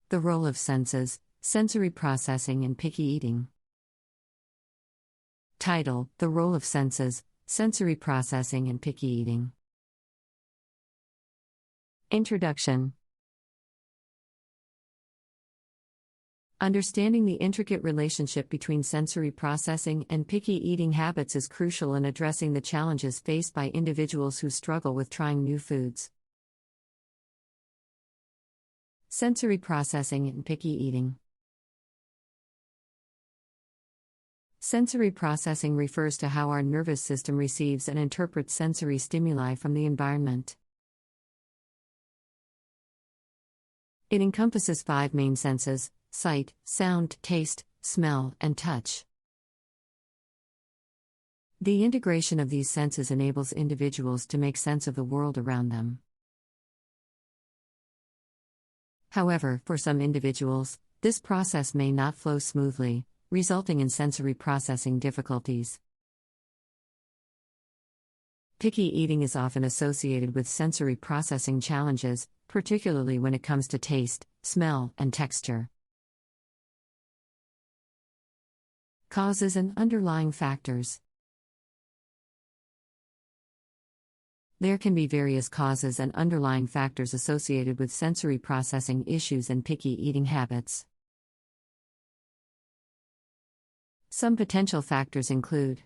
The role of senses, sensory processing and picky eating. Title: The role of senses, sensory processing and picky eating. Introduction. Understanding the intricate relationship between sensory processing and picky eating habits is crucial in addressing the challenges faced by individuals who struggle with trying new foods. Sensory processing and picky eating. Sensory processing refers to how our nervous system receives and interprets sensory stimuli from the environment. It encompasses 5 main senses: sight, sound, taste, smell, and touch. The integration of these senses enables individuals to make sense of the world around them. However, for some individuals, this process may not flow smoothly, resulting in sensory processing difficulties. Picky eating is often associated with sensory processing challenges, particularly when it comes to taste, smell, and texture. Causes and underlying factors. There can be various causes and underlying factors associated with sensory processing issues and picky eating habits. Some potential factors include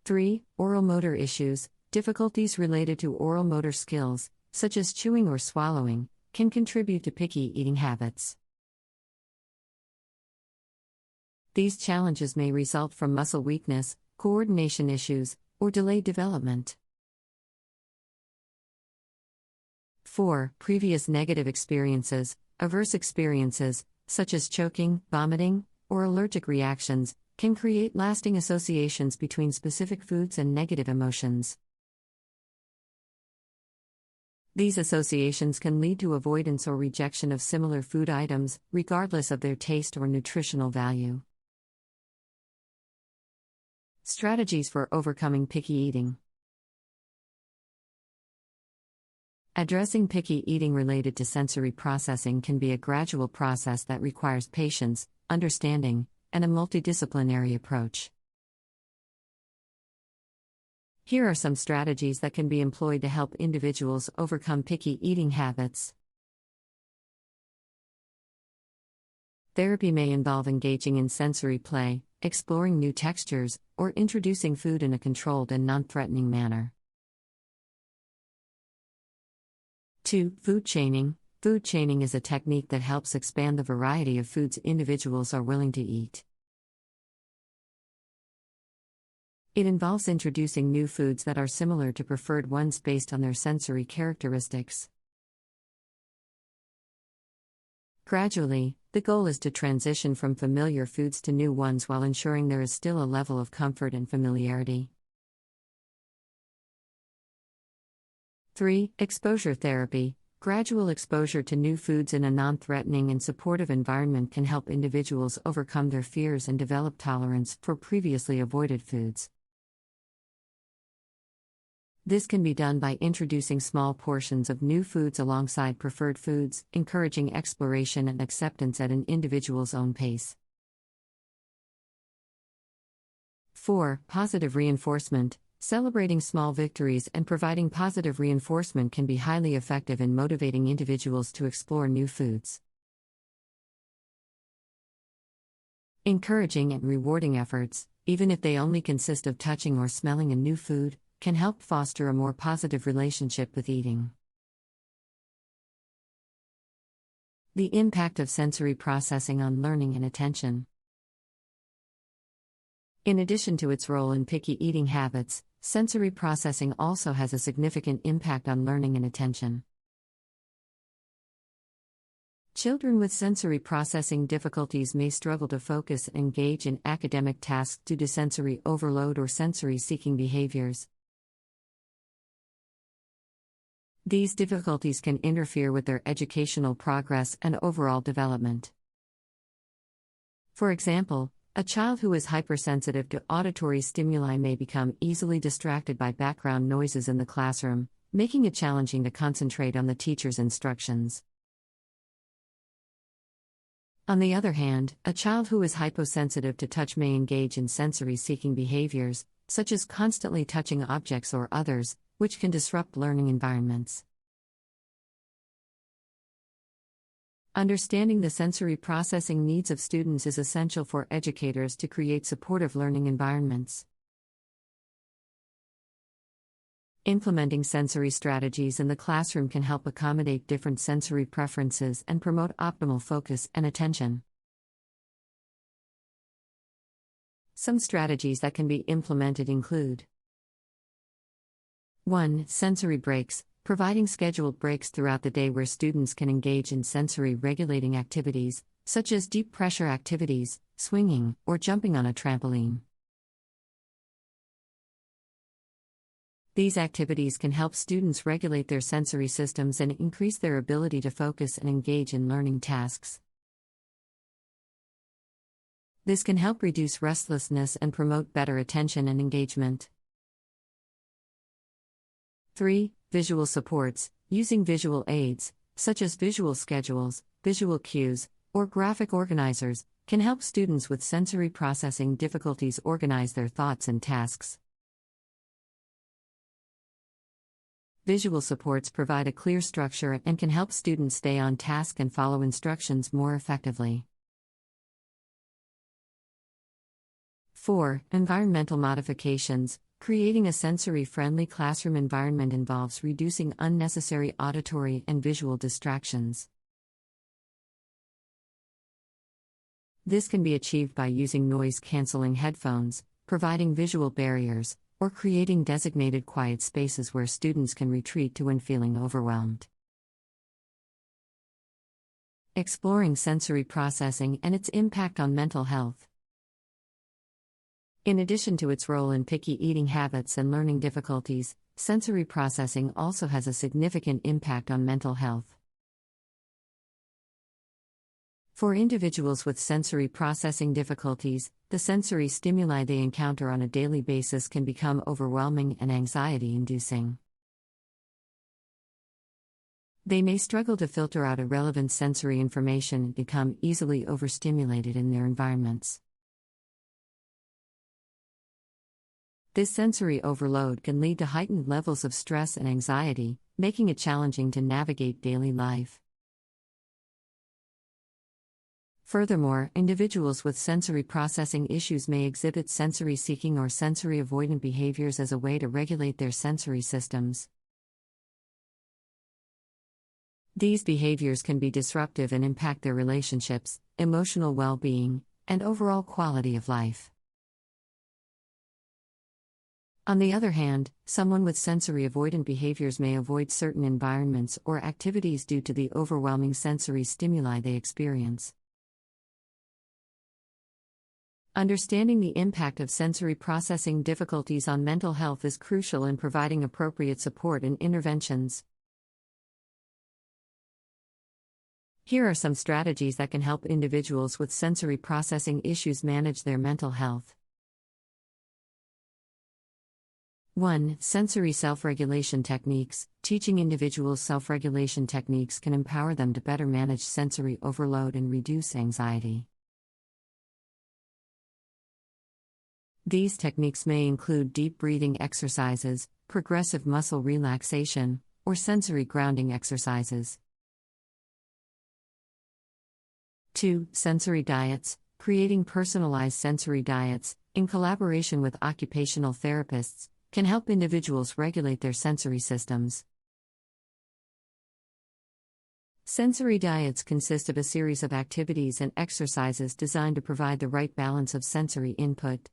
3. Oral motor issues. Difficulties related to oral motor skills, such as chewing or swallowing, can contribute to picky eating habits. These challenges may result from muscle weakness, coordination issues, or delayed development. 4. Previous negative experiences. Adverse experiences, such as choking, vomiting, or allergic reactions, can create lasting associations between specific foods and negative emotions. These associations can lead to avoidance or rejection of similar food items, regardless of their taste or nutritional value. Strategies for overcoming picky eating. Addressing picky eating related to sensory processing can be a gradual process that requires patience, understanding, and a multidisciplinary approach. Here are some strategies that can be employed to help individuals overcome picky eating habits. Therapy may involve engaging in sensory play, exploring new textures, or introducing food in a controlled and non-threatening manner. 2. Food chaining. Food chaining is a technique that helps expand the variety of foods individuals are willing to eat. It involves introducing new foods that are similar to preferred ones based on their sensory characteristics. Gradually, the goal is to transition from familiar foods to new ones while ensuring there is still a level of comfort and familiarity. 3. Exposure therapy. Gradual exposure to new foods in a non-threatening and supportive environment can help individuals overcome their fears and develop tolerance for previously avoided foods. This can be done by introducing small portions of new foods alongside preferred foods, encouraging exploration and acceptance at an individual's own pace. 4. Positive reinforcement. Celebrating small victories and providing positive reinforcement can be highly effective in motivating individuals to explore new foods. Encouraging and rewarding efforts, even if they only consist of touching or smelling a new food, can help foster a more positive relationship with eating. The impact of sensory processing on learning and attention. In addition to its role in picky eating habits, sensory processing also has a significant impact on learning and attention. Children with sensory processing difficulties may struggle to focus and engage in academic tasks due to sensory overload or sensory-seeking behaviors. These difficulties can interfere with their educational progress and overall development. For example, a child who is hypersensitive to auditory stimuli may become easily distracted by background noises in the classroom, making it challenging to concentrate on the teacher's instructions. On the other hand, a child who is hyposensitive to touch may engage in sensory-seeking behaviors, such as constantly touching objects or others, which can disrupt learning environments. Understanding the sensory processing needs of students is essential for educators to create supportive learning environments. Implementing sensory strategies in the classroom can help accommodate different sensory preferences and promote optimal focus and attention. Some strategies that can be implemented include: 1. Sensory breaks, providing scheduled breaks throughout the day where students can engage in sensory regulating activities, such as deep pressure activities, swinging, or jumping on a trampoline. These activities can help students regulate their sensory systems and increase their ability to focus and engage in learning tasks. This can help reduce restlessness and promote better attention and engagement. 3. Visual supports, using visual aids, such as visual schedules, visual cues, or graphic organizers, can help students with sensory processing difficulties organize their thoughts and tasks. Visual supports provide a clear structure and can help students stay on task and follow instructions more effectively. 4. Environmental modifications. Creating a sensory-friendly classroom environment involves reducing unnecessary auditory and visual distractions. This can be achieved by using noise-canceling headphones, providing visual barriers, or creating designated quiet spaces where students can retreat to when feeling overwhelmed. Exploring sensory processing and its impact on mental health. In addition to its role in picky eating habits and learning difficulties, sensory processing also has a significant impact on mental health. For individuals with sensory processing difficulties, the sensory stimuli they encounter on a daily basis can become overwhelming and anxiety-inducing. They may struggle to filter out irrelevant sensory information and become easily overstimulated in their environments. This sensory overload can lead to heightened levels of stress and anxiety, making it challenging to navigate daily life. Furthermore, individuals with sensory processing issues may exhibit sensory-seeking or sensory-avoidant behaviors as a way to regulate their sensory systems. These behaviors can be disruptive and impact their relationships, emotional well-being, and overall quality of life. On the other hand, someone with sensory-avoidant behaviors may avoid certain environments or activities due to the overwhelming sensory stimuli they experience. Understanding the impact of sensory processing difficulties on mental health is crucial in providing appropriate support and interventions. Here are some strategies that can help individuals with sensory processing issues manage their mental health. 1. Sensory self-regulation techniques. Teaching individuals self-regulation techniques can empower them to better manage sensory overload and reduce anxiety. These techniques may include deep breathing exercises, progressive muscle relaxation, or sensory grounding exercises. 2. Sensory diets. Creating personalized sensory diets, in collaboration with occupational therapists, can help individuals regulate their sensory systems. Sensory diets consist of a series of activities and exercises designed to provide the right balance of sensory input.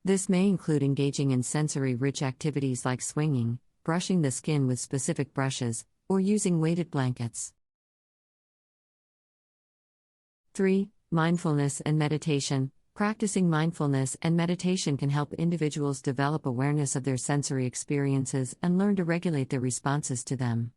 This may include engaging in sensory-rich activities like swinging, brushing the skin with specific brushes, or using weighted blankets. 3. Mindfulness and meditation. Practicing mindfulness and meditation can help individuals develop awareness of their sensory experiences and learn to regulate their responses to them.